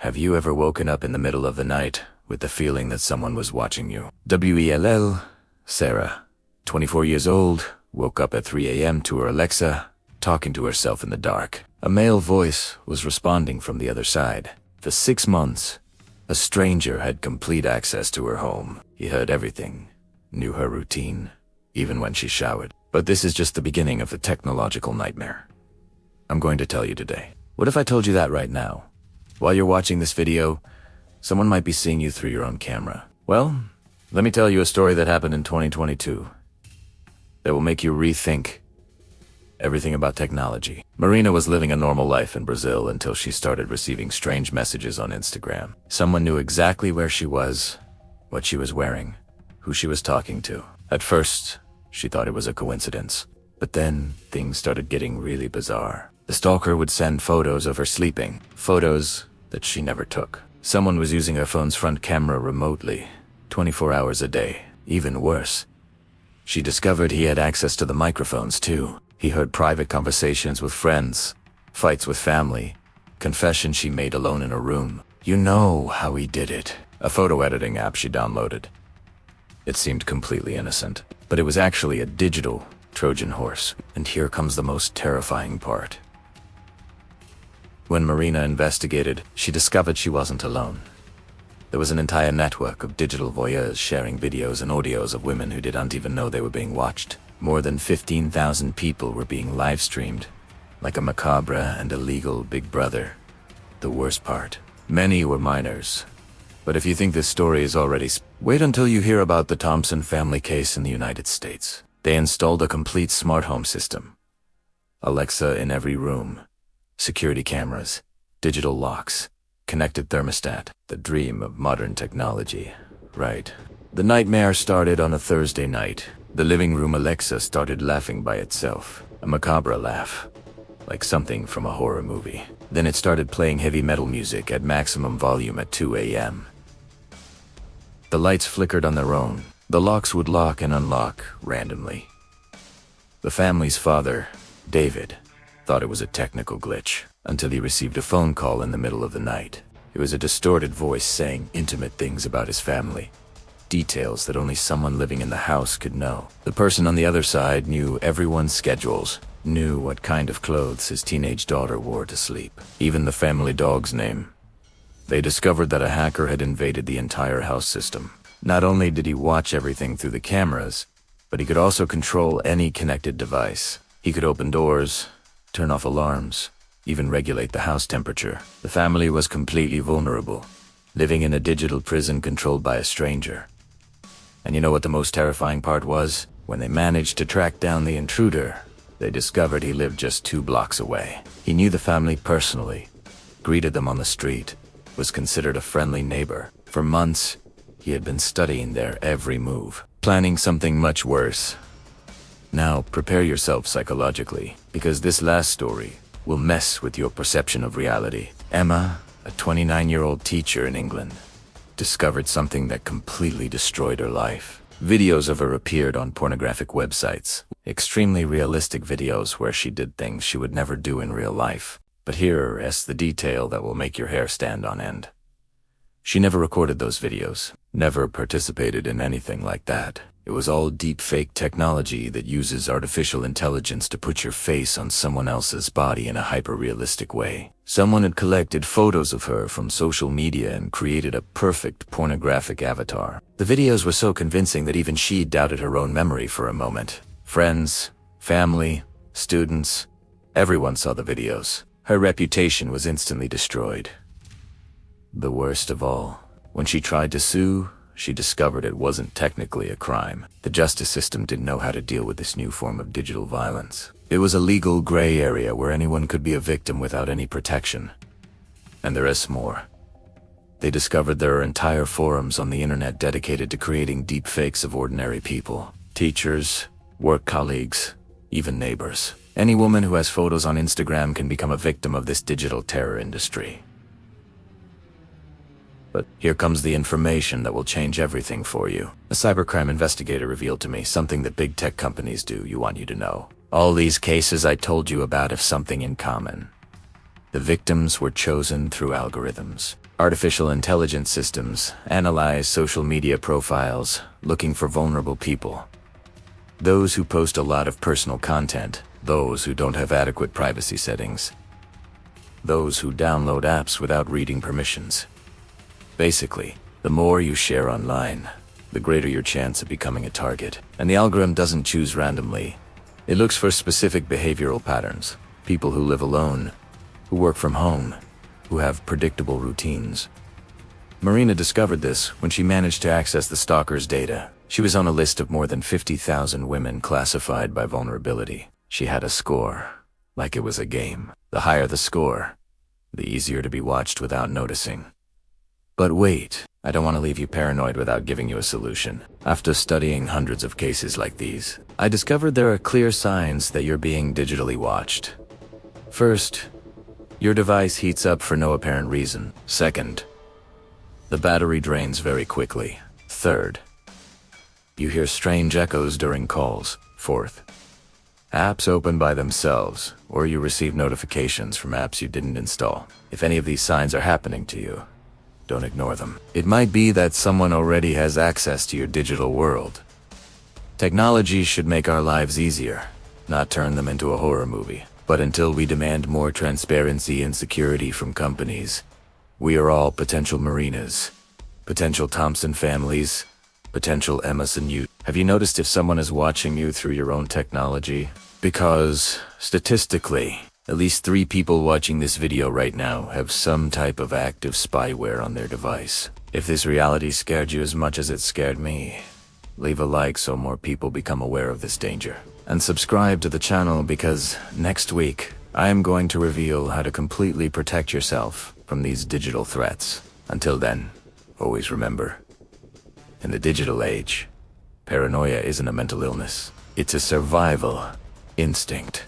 Have you ever woken up in the middle of the night with the feeling that someone was watching you? WELL, Sarah, 24 years old, woke up at 3 a.m. to her Alexa, talking to herself in the dark. A male voice was responding from the other side. For 6 months, a stranger had complete access to her home. He heard everything, knew her routine, even when she showered. But this is just the beginning of the technological nightmare I'm going to tell you today. What if I told you that right now? While you're watching this video, someone might be seeing you through your own camera. Well, let me tell you a story that happened in 2022 that will make you rethink everything about technology. Marina was living a normal life in Brazil until she started receiving strange messages on Instagram. Someone knew exactly where she was, what she was wearing, who she was talking to. At first, she thought it was a coincidence, but then things started getting really bizarre. The stalker would send photos of her sleeping, photos that she never took. Someone was using her phone's front camera remotely, 24 hours a day. Even worse, she discovered he had access to the microphones too. He heard private conversations with friends, fights with family, confessions she made alone in her room. You know how he did it. A photo editing app she downloaded. It seemed completely innocent, but it was actually a digital Trojan horse. And here comes the most terrifying part. When Marina investigated, she discovered she wasn't alone. There was an entire network of digital voyeurs sharing videos and audios of women who didn't even know they were being watched. More than 15,000 people were being live-streamed, like a macabre and illegal Big Brother. The worst part, many were minors. But if you think this story is already wait until you hear about the Thompson family case in the United States. They installed a complete smart home system. Alexa in every room, security cameras, digital locks, connected thermostat, the dream of modern technology. Right. The nightmare started on a Thursday night. The living room Alexa started laughing by itself, a macabre laugh, like something from a horror movie. Then it started playing heavy metal music at maximum volume at 2 a.m. The lights flickered on their own. The locks would lock and unlock randomly. The family's father, David, thought it was a technical glitch until he received a phone call in the middle of the night. It was a distorted voice saying intimate things about his family. Details that only someone living in the house could know. The person on the other side knew everyone's schedules, knew what kind of clothes his teenage daughter wore to sleep, even the family dog's name. They discovered that a hacker had invaded the entire house system. Not only did he watch everything through the cameras, but he could also control any connected device. He could open doors, turn off alarms, even regulate the house temperature. The family was completely vulnerable, living in a digital prison controlled by a stranger. And you know what the most terrifying part was? When they managed to track down the intruder, they discovered he lived just 2 blocks away. He knew the family personally, greeted them on the street, was considered a friendly neighbor. For months, he had been studying their every move, planning something much worse. Now, prepare yourself psychologically, because this last story will mess with your perception of reality. Emma, a 29-year-old teacher in England, discovered something that completely destroyed her life. Videos of her appeared on pornographic websites, extremely realistic videos where she did things she would never do in real life. But here is the detail that will make your hair stand on end. She never recorded those videos, never participated in anything like that. It was all deep-fake technology that uses artificial intelligence to put your face on someone else's body in a hyper-realistic way. Someone had collected photos of her from social media and created a perfect pornographic avatar. The videos were so convincing that even she doubted her own memory for a moment. Friends, family, students, everyone saw the videos. Her reputation was instantly destroyed. The worst of all, when she tried to sue, she discovered it wasn't technically a crime. The justice system didn't know how to deal with this new form of digital violence. It was a legal gray area where anyone could be a victim without any protection. And there is more. They discovered there are entire forums on the internet dedicated to creating deepfakes of ordinary people. Teachers, work colleagues, even neighbors. Any woman who has photos on Instagram can become a victim of this digital terror industry. But here comes the information that will change everything for you. A cybercrime investigator revealed to me something that big tech companies do you want you to know. All these cases I told you about have something in common. The victims were chosen through algorithms. Artificial intelligence systems analyze social media profiles, looking for vulnerable people. Those who post a lot of personal content, those who don't have adequate privacy settings, those who download apps without reading permissions. Basically, the more you share online, the greater your chance of becoming a target. And the algorithm doesn't choose randomly. It looks for specific behavioral patterns. People who live alone, who work from home, who have predictable routines. Marina discovered this when she managed to access the stalkers' data. She was on a list of more than 50,000 women classified by vulnerability. She had a score, like it was a game. The higher the score, the easier to be watched without noticing. But wait, I don't want to leave you paranoid without giving you a solution. After studying hundreds of cases like these, I discovered there are clear signs that you're being digitally watched. First, your device heats up for no apparent reason. Second, the battery drains very quickly. Third, you hear strange echoes during calls. Fourth, apps open by themselves, or you receive notifications from apps you didn't install. If any of these signs are happening to you, don't ignore them. It might be that someone already has access to your digital world. Technology should make our lives easier, not turn them into a horror movie. But until we demand more transparency and security from companies, we are all potential Marinas, potential Thompson families, potential Emerson youth. Have you noticed if someone is watching you through your own technology? Because, statistically, at least 3 people watching this video right now have some type of active spyware on their device. If this reality scared you as much as it scared me, leave a like so more people become aware of this danger. And subscribe to the channel because next week, I am going to reveal how to completely protect yourself from these digital threats. Until then, always remember, in the digital age, paranoia isn't a mental illness. It's a survival instinct.